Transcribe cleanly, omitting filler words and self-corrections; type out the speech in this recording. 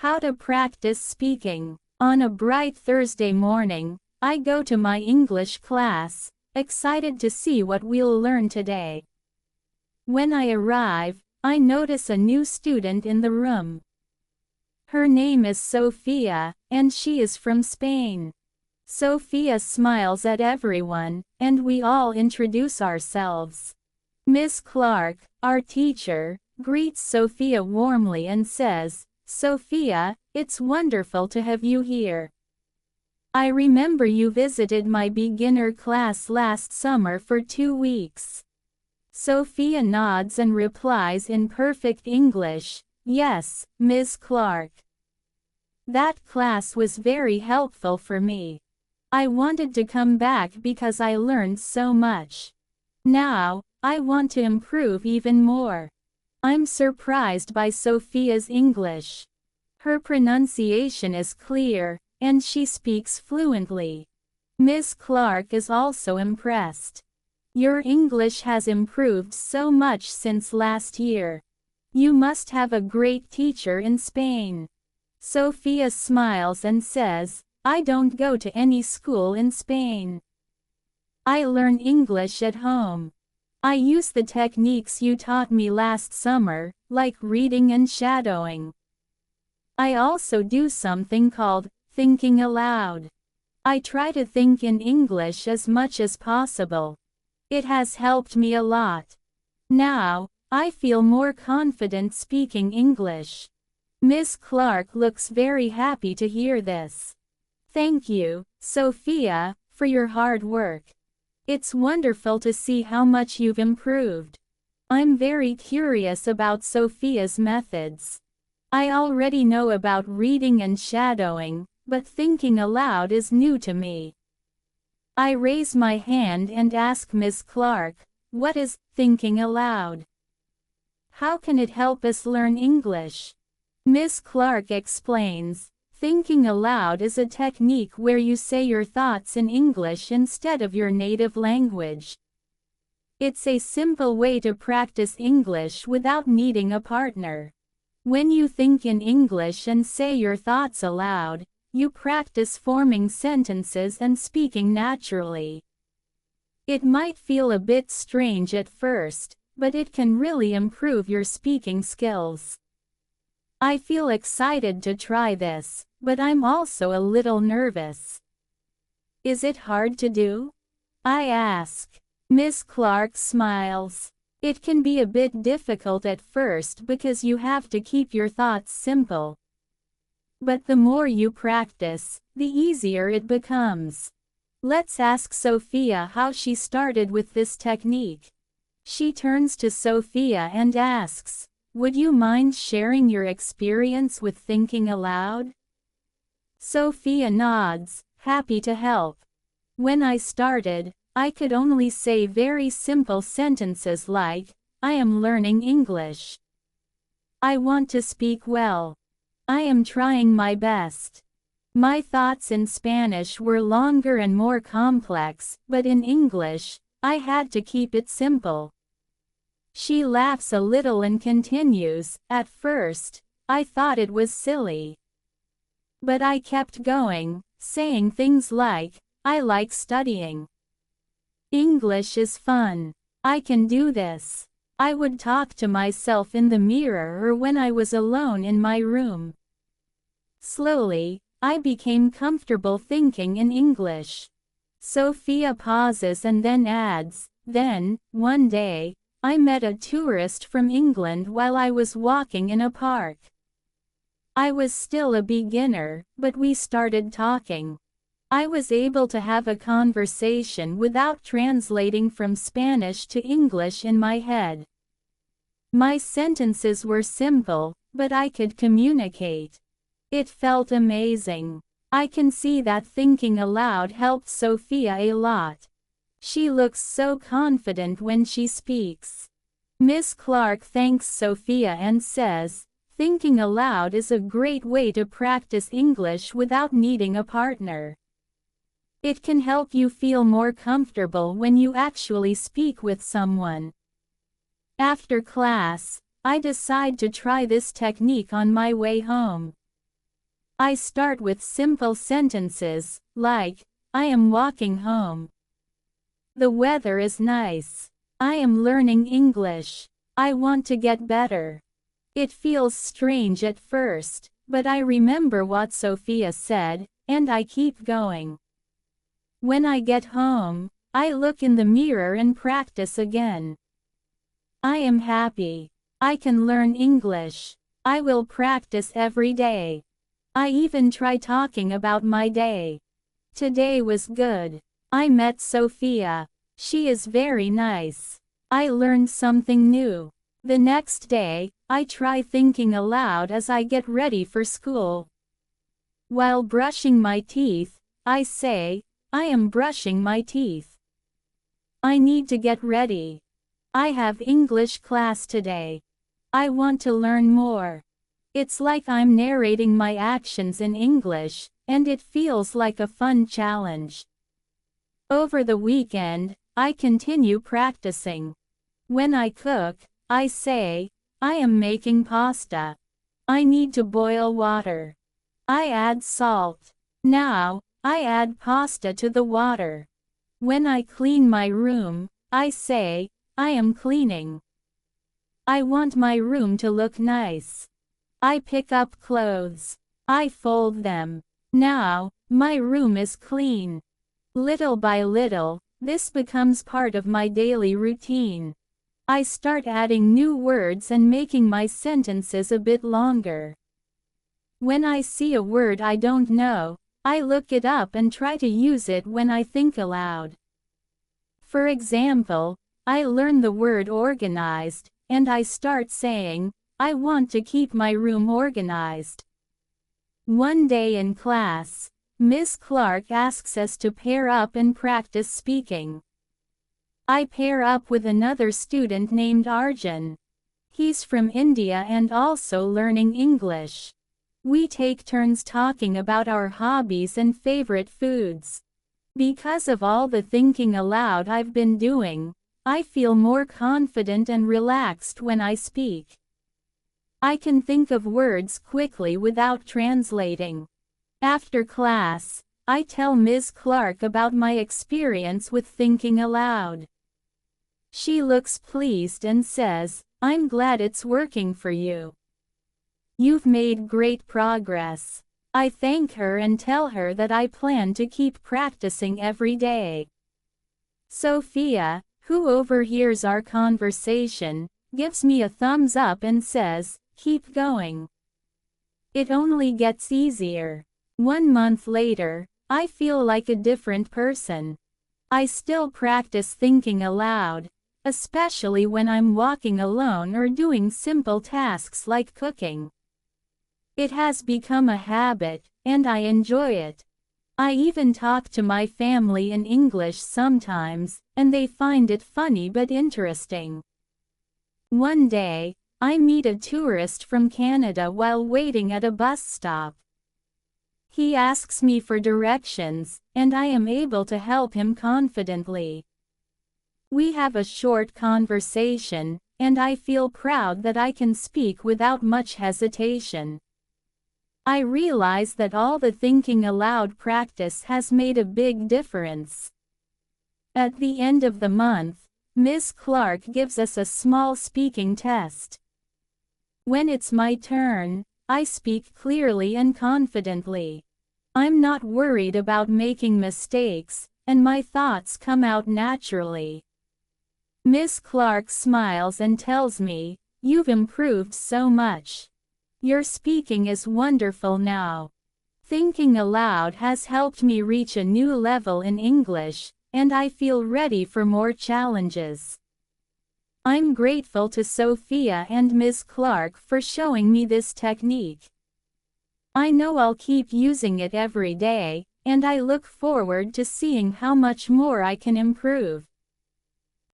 How to practice speaking. On a bright Thursday morning, I go to my English class, excited to see what we'll learn today. When I arrive, I notice a new student in the room. Her name is Sophia, and she is from Spain. Sophia smiles at everyone, and we all introduce ourselves. Miss Clark, our teacher, greets Sophia warmly and says, "Sophia, it's wonderful to have you here. I remember you visited my beginner class last summer for 2 weeks." Sophia nods and replies in perfect English, "Yes, Miss Clark. That class was very helpful for me. I wanted to come back because I learned so much. Now, I want to improve even more." I'm surprised by Sophia's English. Her pronunciation is clear, and she speaks fluently. Miss Clark is also impressed. "Your English has improved so much since last year. You must have a great teacher in Spain." Sophia smiles and says, "I don't go to any school in Spain. I learn English at home. I use the techniques you taught me last summer, like reading and shadowing. I also do something called thinking aloud. I try to think in English as much as possible. It has helped me a lot. Now, I feel more confident speaking English." Miss Clark looks very happy to hear this. "Thank you, Sophia, for your hard work. It's wonderful to see how much you've improved. I'm very curious about Sophia's methods. I already know about reading and shadowing, but thinking aloud is new to me." I raise my hand and ask Miss Clark, "What is thinking aloud? How can it help us learn English?" Miss Clark explains, "Thinking aloud is a technique where you say your thoughts in English instead of your native language. It's a simple way to practice English without needing a partner. When you think in English and say your thoughts aloud, you practice forming sentences and speaking naturally. It might feel a bit strange at first, but it can really improve your speaking skills. I feel excited to try this, but I'm also a little nervous." "Is it hard to do?" I ask. Miss Clark smiles. "It can be a bit difficult at first because you have to keep your thoughts simple. But the more you practice, the easier it becomes." Let's ask Sophia how she started with this technique. She turns to Sophia and asks, "Would you mind sharing your experience with thinking aloud?" Sophia nods, happy to help. "When I started, I could only say very simple sentences like, 'I am learning English. I want to speak well. I am trying my best.' My thoughts in Spanish were longer and more complex, but in English, I had to keep it simple." She laughs a little and continues, "At first, I thought it was silly. But I kept going, saying things like, 'I like studying. English is fun. I can do this.' I would talk to myself in the mirror or when I was alone in my room. Slowly, I became comfortable thinking in English." Sophia pauses and then adds, "Then, one day, I met a tourist from England while I was walking in a park. I was still a beginner, but we started talking. I was able to have a conversation without translating from Spanish to English in my head. My sentences were simple, but I could communicate. It felt amazing." I can see that thinking aloud helped Sophia a lot. She looks so confident when she speaks. Miss Clark thanks Sophia and says, "Thinking aloud is a great way to practice English without needing a partner. It can help you feel more comfortable when you actually speak with someone." After class, I decide to try this technique on my way home. I start with simple sentences, like, I am walking home. The weather is nice. I am learning English. I want to get better. It feels strange at first, but I remember what Sophia said, and I keep going. When I get home, I look in the mirror and practice again. I am happy. I can learn English. I will practice every day. I even try talking about my day. Today was good. I met Sophia. She is very nice. I learned something new. The next day, I try thinking aloud as I get ready for school. While brushing my teeth, I say, I am brushing my teeth. I need to get ready. I have English class today. I want to learn more. It's like I'm narrating my actions in English, and it feels like a fun challenge. Over the weekend, I continue practicing. When I cook, I say, I am making pasta. I need to boil water. I add salt. Now, I add pasta to the water. When I clean my room, I say, I am cleaning. I want my room to look nice. I pick up clothes. I fold them. Now, my room is clean. Little by little, this becomes part of my daily routine. I start adding new words and making my sentences a bit longer. When I see a word I don't know, I look it up and try to use it when I think aloud. For example, I learn the word organized, and I start saying, I want to keep my room organized. One day in class, Miss Clark asks us to pair up and practice speaking. I pair up with another student named Arjun. He's from India and also learning English. We take turns talking about our hobbies and favorite foods. Because of all the thinking aloud I've been doing, I feel more confident and relaxed when I speak. I can think of words quickly without translating. After class, I tell Ms. Clark about my experience with thinking aloud. She looks pleased and says, I'm glad it's working for you. You've made great progress. I thank her and tell her that I plan to keep practicing every day. Sophia, who overhears our conversation, gives me a thumbs up and says, keep going. It only gets easier. 1 month later, I feel like a different person. I still practice thinking aloud, especially when I'm walking alone or doing simple tasks like cooking. It has become a habit, and I enjoy it. I even talk to my family in English sometimes, and they find it funny but interesting. One day, I meet a tourist from Canada while waiting at a bus stop. He asks me for directions, and I am able to help him confidently. We have a short conversation, and I feel proud that I can speak without much hesitation. I realize that all the thinking aloud practice has made a big difference. At the end of the month, Ms. Clark gives us a small speaking test. When it's my turn, I speak clearly and confidently. I'm not worried about making mistakes, and my thoughts come out naturally. Miss Clark smiles and tells me, "You've improved so much. Your speaking is wonderful now." Thinking aloud has helped me reach a new level in English, and I feel ready for more challenges. I'm grateful to Sophia and Ms. Clark for showing me this technique. I know I'll keep using it every day, and I look forward to seeing how much more I can improve.